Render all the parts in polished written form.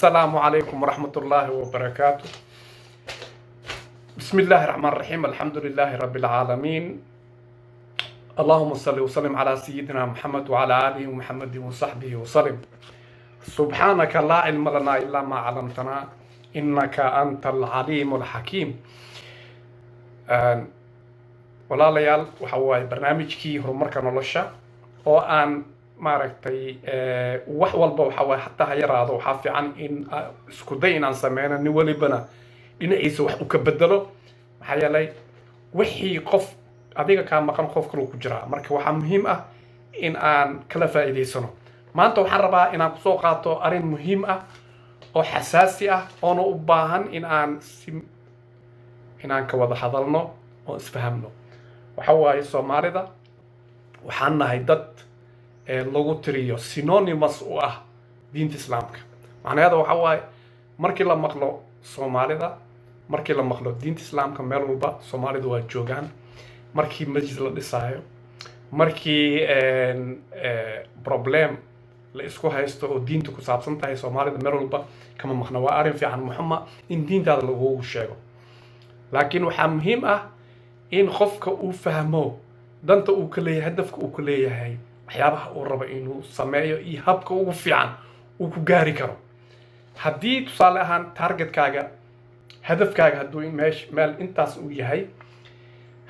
السلام عليكم ورحمة الله وبركاته. بسم الله الرحمن الرحيم. الحمد لله رب العالمين. اللهم صل وسلم على سيدنا محمد وعلى آله ومحمد وصحبه وسلم. سبحانك لا علم لنا إلا ما علمتنا إنك أنت العليم الحكيم. walaalayaal waxa waaye barnaamijkii horumarka nolosha oo aan maaragtay wax walba waxa waaye hataa ha yaraado waxaa fiican in isku day inaan sameyno nin walibana dhinaciisa wax u ka bedelo maxaa yeelay wixii qof adiga kaa maqan qof kale ku jiraa marka waxaa muhiim ah in aan kala faa'iidaysano maanta waxaan rabaa inaan kusoo qaato arrin muhiim ah oo xasaasi ah oona u baahan inaan ka wada hadalno oo isfahamno waxa waaye Soomaalida waxaan nahay dad lagu tiriyo synonymous u ah diinta Islaamka macnaheedu waxa waaye markii la maqlo Soomaalida markii la maqlo diinta Islaamka meel walba Soomaalidu waa joogaan markii masjid la dhisaayo markii problem la isku haysto oo diinta ku saabsan tahay Soomaalida meel walba kama maqna waa arrin fiican muhiima in diintaada lagu sheego laakiin waxaa muhiim ah in qofka uu fahmo danta uu ka leeyahay hadafka uu ka leeyahay waxyaabaha uu rabo inuu sameeyo iyo habka ugu fiican uu ku gaari karo haddii tusaale ahaan targetkaaga hadafkaaga hadduu meel intaas uu yahay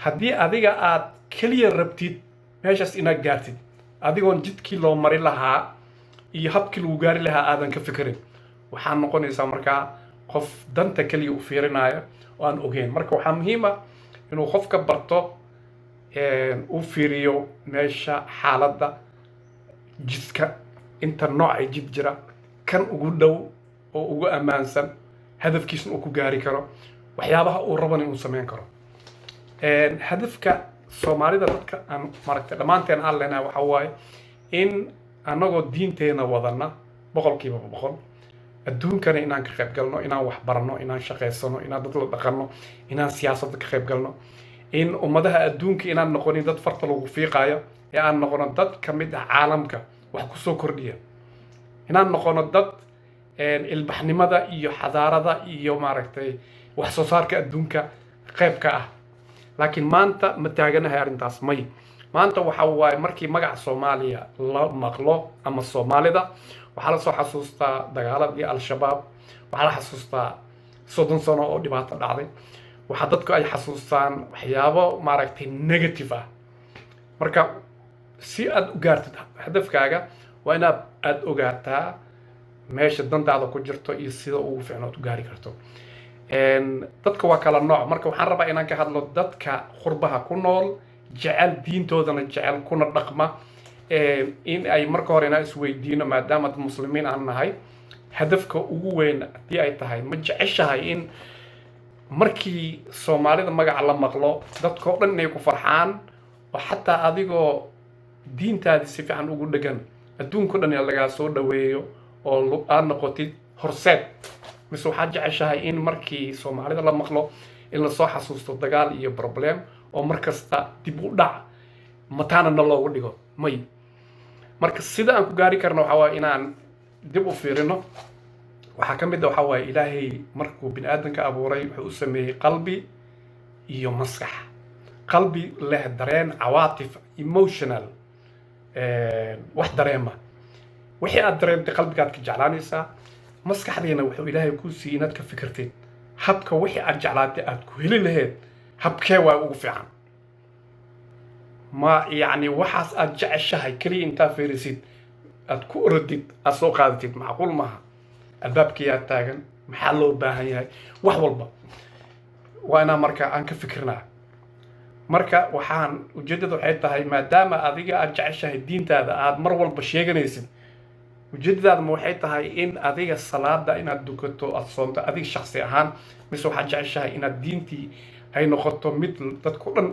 haddii adiga aad kaliya rabtid meeshaas inaad gaartid adigoon jidkii loo mari lahaa iyo habkii lagu gaari lahaa aadan ka fikirin waxaa noqonaysaa markaa qof danta kaliya u fiirinaya oo aan ogeyn marka waxaa muhiim ah inuu qofka barto uu fiiriyo meesha xaaladda jidka inta nooc ay jid jira kan ugu dhow oo ugu ammaansan hadafkiisna uu ku gaari karo waxyaabaha uu rabo inuu sameyn karo hadafka Soomaalida dadka aan maragtay dhamaanteen aan leenahay waxa waaye in anagoo diinteena wadana boqolkiiba boqol adduunkana inaan ka qayb galno inaan wax barano inaan shaqeysano inaan dad la dhaqano inaan siyaasadda ka qayb galno in ummadaha adduunka inaan noqonin dad farta lagu fiiqayo ee aan noqono dad ka mid ah caalamka wax ku soo kordhiya inaan noqono dad ilbaxnimada iyo xadaarada iyo maaragtay wax soo saarka adduunka qayb ka ah laakiin maanta ma taaganahay arrintaas may maanta waxa waaye markii magaca Soomaaliya la maqlo ama Soomaalida waxaa la soo xasuustaa dagaaladii al-shabaab waxaa la xasuustaa 30 sano oo dhibaato dhacday waxa dadku ay xasuustaan waxyaabo maaragtay negative ah marka si aad u gaartid hadafkaaga waa inaad ogaataa meesha dantaada ku jirto iyo sida ugu fiican aad u gaari karto dadka waa kala nooc marka waxaan rabaa inaan ka hadlo dadka qurbaha ku nool jecel diintoodana jecel kuna dhaqma in ay marka hore inaan isweydiino maadaama dad muslimiin aan nahay hadafka ugu weyn haddii ay tahay ma jeceshahay in markii Soomaalida magaca la maqlo dadkoo dhan inay ku farxaan oo xataa adigoo diintaada si fiican ugu dhagan adduunka dhan lagaa soo dhaweeyo oo aad noqotid horseed mise waxaad jeceshahay in markii Soomaalida la maqlo in la soo xasuusto dagaal iyo problem oo markasta dib u dhac mataana loogu dhigo may marka sida aan ku gaari karno waxa waa inaan dib u fiirino waxa ka mid ah waxa waa Ilaahay markuu bini'aadanka abuuray wuxuu u sameeyay qalbi iyo maskax qalbi leh dareen cawaatif emotional wax dareema wixii aad dareentay qalbigaad ka jeclaanaysaa maskaxdeena wuxuu Ilaahay ku siiyay inaad ka fikirtid habka wixii aad jeclaatay aad ku heli lahayd habkee waa ugu fiican ما يعني وحاس أرجع كلي أنت فيرسيد أتكو رديد أسوق قادتيد معقول معها الباب كيات تاجن محلو باهي وحولبا وأنا مركا أنك فكرنا مركا وحان وجدد وحيدها هاي ما دام أذيك أرجع الدين تاذا عاد مرول بشيء جنيسن وجدد هذا موحيدها هاي إن أذيك الصلاة دا إن الدكتور الصوم دا أذيك شخصي أهان مسو حرجع إن الدين تي hay noqoto mid dadku dhan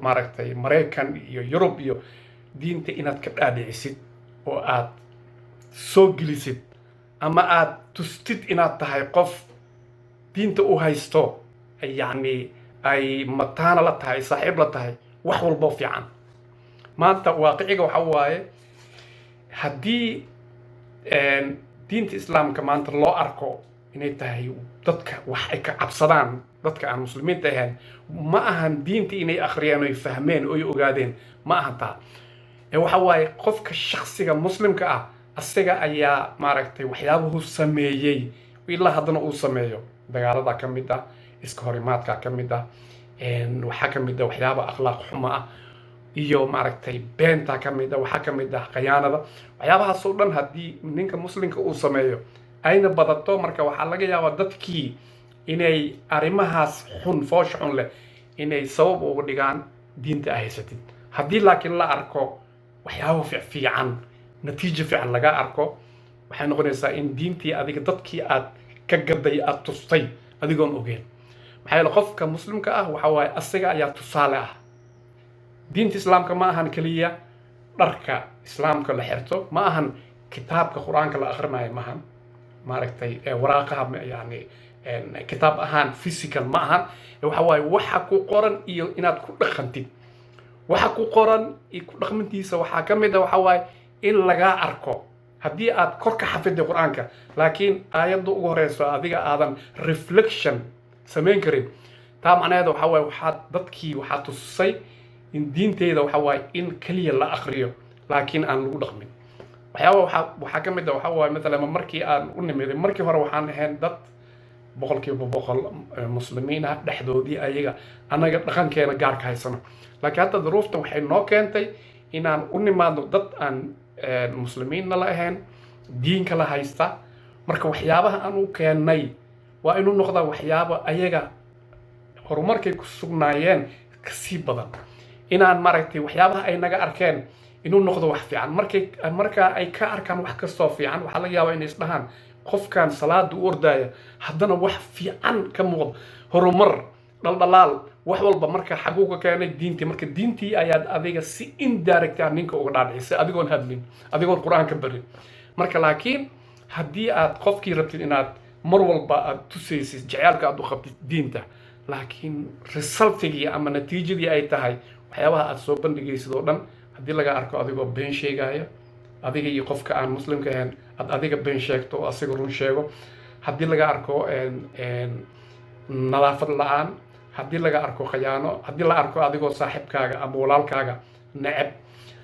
maaragtay Mareykan iyo Yurub iyo diinta inaad ka dhaadhicisid oo aad soo gelisid ama aad tustid inaad tahay qof diinta u haysto yani ay mataana la tahay saaxiib la tahay wax walba fiican maanta waaqiciga waxa waaye haddii diinta islaamka maanta loo arko inay tahay dadka wax ay ka cabsadaan dadka aan muslimiinta ahayn ma ahan diinta inay akhriyaan oy fahmeen oy ogaadeen ma ahan taa waxa waaye qofka shakhsiga muslimka ah asaga ayaa maaragtay waxyaabuhu sameeyey ilaa haddana uu sameeyo dagaalada ka mid ah iska horimaadka ka mid ah waxaa ka mid ah waxyaaba akhlaaq xumo ah iyo maaragtay beenta ka mid ah waxaa ka mid ah khiyaanada waxyaabahaas oo dhan haddii ninka muslimka uu sameeyo ayna badato marka waxaa laga yaabaa dadkii inay arrimahaas xun foosha xun leh inay sabab uga dhigaan diinta ay haysatid haddii laakiin la arko waxyaabo fiican natiijo fiican laga arko waxay noqonaysaa in diintii adiga dadkii aad ka gaday aad tustay adigoon ogeen maxaa yeele qofka muslimka ah waxa waaye asaga ayaa tusaale ah diinta islaamka ma ahan keliya dharka islaamka la xirto ma ahan kitaabka qur-aanka la akhrinayo ma ahan maaragtay waraaqaha yani kitaab ahaan physical ma ahan waxa waaye waxa ku qoran iyo inaad ku dhaqantid waxa ku qoran iyo ku dhaqmantiisa waxaa ka mid ah waxa waaye in lagaa arko haddii aad kor ka xafiday qur-aanka laakiin aayadda ugu horeyso adiga aadan reflection samayn karin taa macnaheeda waxa waaye waxaa tusay in diinteeda waxa waaye in keliya la akhriyo laakiin aan lagu dhaqmin waxaa ka mid ah waxa waaye matalan markii aan u nimiday markii hore waxaan ahayn dad boqolkiiba boqol muslimiin ah dhexdoodii ayaga annaga dhaqankeena gaarka haysano laakiin hadda duruufta waxay noo keentay inaan u nimaadno dad aan muslimiinna la ahayn diinka la haysta marka waxyaabaha aan u keennay waa inuu noqdaa waxyaabo ayaga horumarkay ku sugnaayeen kasii badan inaan maaragtay waxyaabaha ay naga arkeen inuu noqdo wax fiican markaa ay ka arkaan wax kastoo fiican waxaa laga yaabaa inay isdhahaan qofkan salaada u ordaya haddana wax fiican ka muuqdo horumar dhaldhalaal wax walba marka xaguu ka keenay diintii marka diintii ayaad adiga si indirect ah ninka uga dhaadhicisay adigoon hadlin adigoon qur-aanka barin marka laakiin haddii aad qofkii rabtid inaad mar walba aad tusaysid jaceylka aad u qabtid diinta laakiin resultigii ama natiijadii ay tahay waxyaabaha aad soo bandhigaysid oo dhan haddii laga arko adigoo been sheegaya adiga iyo qofka aan muslimka ahayn aad adiga been sheegto oo asiga run sheego haddii laga arko nadaafad la-aan haddii laga arko khiyaano haddii la arko adigoo saaxiibkaaga ama walaalkaaga neceb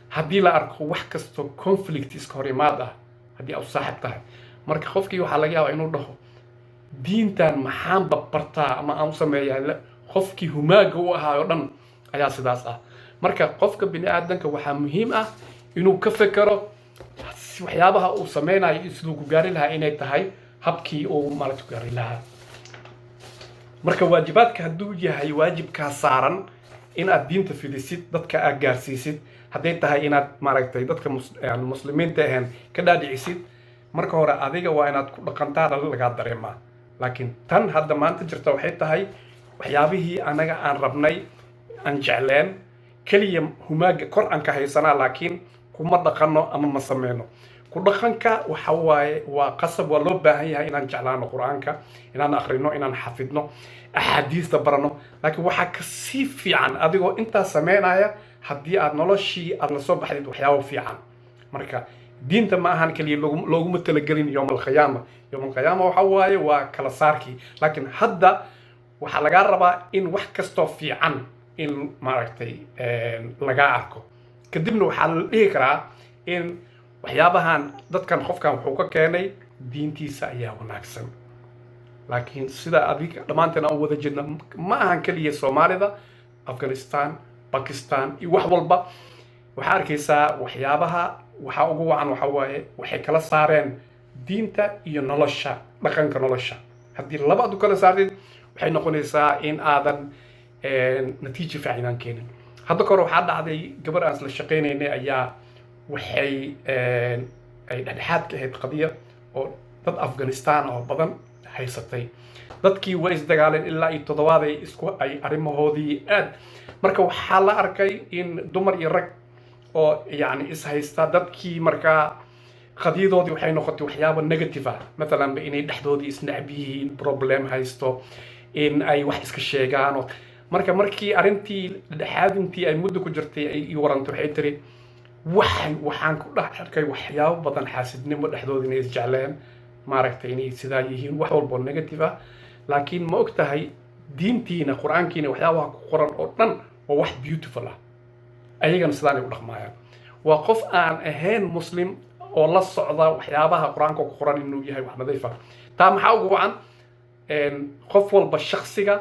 haddii la arko wax kastoo conflict iska hor imaad ah haddii aad saaxiib tahay marka qofkii waxaa laga yaabaa inuu dhaho diintan maxaan bartaa ama aan u sameeyaa qofkii humaaga u ahaa oo dhan ayaa sidaas ah marka qofka bini aadanka waxaa muhiim ah inuu ka fekero waxyaabaha uu sameynayo siduu ku gaari lahaa inay tahay habkii uu maaragtay ku gaari lahaa marka waajibaadka hadduu yahay waajibkaa saaran in aad diinta fidisid dadka aad gaarsiisid hadday tahay inaad maaragtay dadka muslimiinta ahayn ka dhaadhicisid marka hore adiga waa inaad ku dhaqantaa lagaa dareemaa laakiin tan hadda maanta jirta waxay tahay waxyaabihii anaga aan rabnay aan jecleen keliya humaaga kor aan ka haysanaa laakiin kuma dhaqanno ama ma sameyno ku dhaqanka waxa waaye waa qasab waa loo baahan yahay inaan jeclaano qur-aanka inaan akhrino inaan xafidno axaadiista barano laakiin waxaa kasii fiican adigoo intaa sameynaya haddii aad noloshii aad la soo baxdid waxyaabo fiican marka diinta ma ahan keliya looguma talagelin yowm alqiyaama waxa waaye waa kala saarkii laakiin hadda waxaa lagaa rabaa in wax kastoo fiican in maaragtay lagaa arko kadibna waxaa la dhihi karaa in waxyaabahan dadkan qofkan wuxuu ka keenay diintiisa ayaa wanaagsan laakiin sida adiga dhammaanteen aan wada jirna ma ahan keliya soomaalida afghanistan bakistan iyo wax walba waxaa arkaysaa waxyaabaha waxaa ugu wacan waxa waaye waxay kala saareen diinta iyo nolosha dhaqanka nolosha haddii laba aad u kala saartid waxay noqonaysaa in aadan natiijo fiican keenin hadda kore waxaa dhacday gabar aan isla shaqaynaynay ayaa waxay ay dhexdhexaad ka ahayd qadiya oo dad afghanistan oo badan haysatay dadkii way isdagaaleen ilaa iyo toddobaad ay arrimahoodii aad marka waxaa la arkay in dumar iyo rag oo yani is haysta dadkii markaa qadiyadoodii waxay noqotay waxyaabo negative ah maalan inay dhexdoodii isnacb yihiin problem haysto in ay wax iska sheegaan markii arrintii dhexaadintii ay muddo ku jirtay ay warantay waxay tiri waxaan ku dhex arkay waxyaabo badan xaasidnimo dhexdooda inay isjecleen maaragtay inay sidaa yihiin wax walbo negative ah laakiin ma og tahay diintiina qur-aankiina waxyaabaha ku qoran oo dhan waa wax beautiful ah ayagana sidaanay u dhaqmaayaan waa qof aan ahayn muslim oo la socda waxyaabaha qur-aanka ku qoran inuu yahay wax nadiif ah taa maxaa ugu wacan qof walba shakhsiga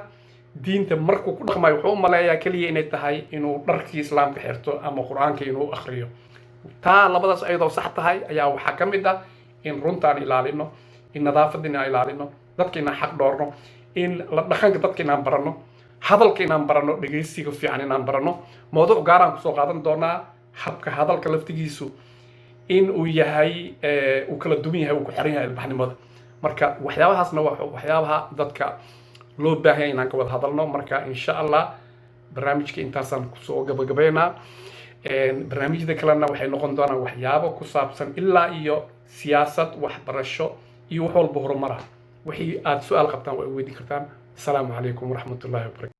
diinta markuu ku dhaqmayo wuxuu u maleeyaa keliya inay tahay inuu dharkii islaamka xirto ama qur-aanka inuu akhriyo taa labadaas ayadoo sax tahay ayaa waxaa ka mid ah in runtaan ilaalino in nadaafadda inaan ilaalino dadka inaan xaq dhoorno in la dhaqanka dadka inaan baranno hadalka inaan baranno dhegaysiga fiican inaan baranno mawduuc gaaraan kusoo qaadan doonaa habka hadalka laftigiisu in uu yahay uu kala duwan yahay uu ku xiran yahay ilbaxnimada marka waxyaabahaasna waa waxyaabaha dadka loo baahan yahay inaan ka wada hadalno marka insha allah barnaamijka intaasaan kusoo gabagabaynaa barnaamijyada kalena waxay noqon doonaan waxyaabo ku saabsan ilaa iyo siyaasad waxbarasho iyo wax walba horumar ah wixii aad su-aal qabtaan waa weydiin kartaan asalaamu calaykum waraxmatullaahi wabarakatu